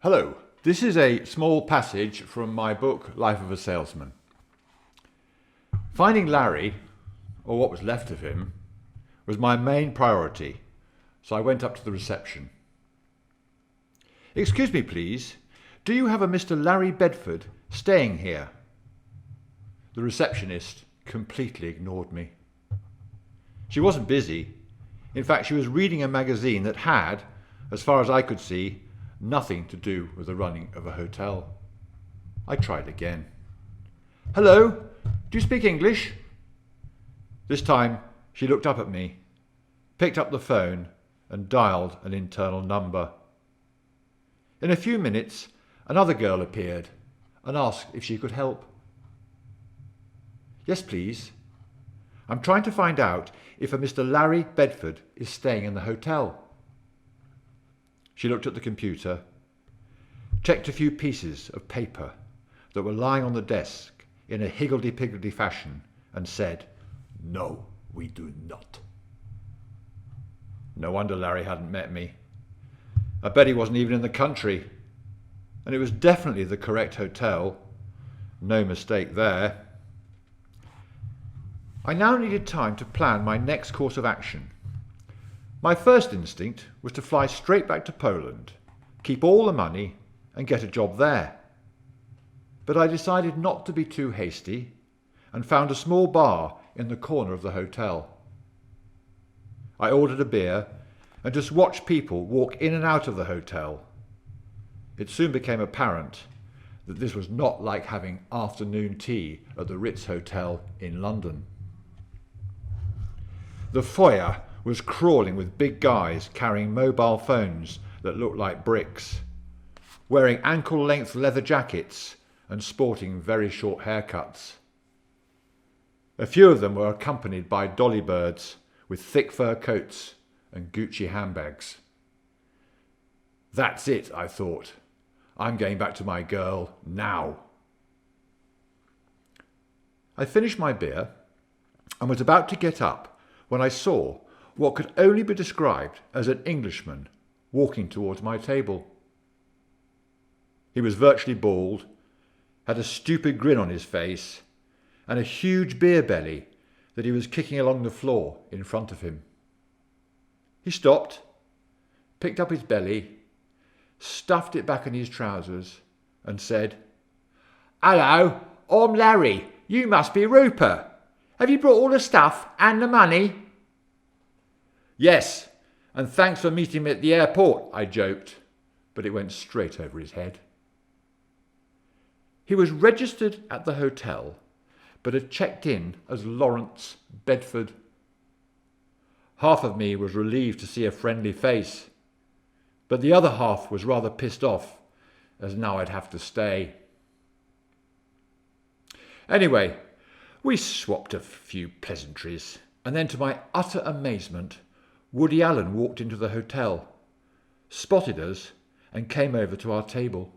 Hello, this is a small passage from my book, Life of a Salesman. Finding Larry, or what was left of him, was my main priority, so I went up to the reception. "Excuse me, please, do you have a Mr. Larry Bedford staying here?" The receptionist completely ignored me. She wasn't busy. In fact, she was reading a magazine that had, as far as I could see, nothing to do with the running of a hotel. I tried again. "Hello, do you speak English?" This time she looked up at me, picked up the phone and dialed an internal number. In a few minutes, another girl appeared and asked if she could help. "Yes, please. I'm trying to find out if a Mr. Larry Bedford is staying in the hotel." She looked at the computer, checked a few pieces of paper that were lying on the desk in a higgledy-piggledy fashion and said, "No, we do not." No wonder Larry hadn't met me. I bet he wasn't even in the country. And it was definitely the correct hotel. No mistake there. I now needed time to plan my next course of action. My first instinct was to fly straight back to Poland, keep all the money and get a job there. But I decided not to be too hasty and found a small bar in the corner of the hotel. I ordered a beer and just watched people walk in and out of the hotel. It soon became apparent that this was not like having afternoon tea at the Ritz Hotel in London. The foyer was crawling with big guys carrying mobile phones that looked like bricks, wearing ankle-length leather jackets and sporting very short haircuts. A few of them were accompanied by dolly birds with thick fur coats and Gucci handbags. That's it, I thought. I'm going back to my girl now. I finished my beer and was about to get up when I saw what could only be described as an Englishman walking towards my table. He was virtually bald, had a stupid grin on his face, and a huge beer belly that he was kicking along the floor in front of him. He stopped, picked up his belly, stuffed it back in his trousers, and said, "Hello, I'm Larry. You must be Rupert. Have you brought all the stuff and the money?" "Yes, and thanks for meeting me at the airport," I joked, but it went straight over his head. He was registered at the hotel, but had checked in as Lawrence Bedford. Half of me was relieved to see a friendly face, but the other half was rather pissed off, as now I'd have to stay. Anyway, we swapped a few pleasantries, and then to my utter amazement, Woody Allen walked into the hotel, spotted us, and came over to our table.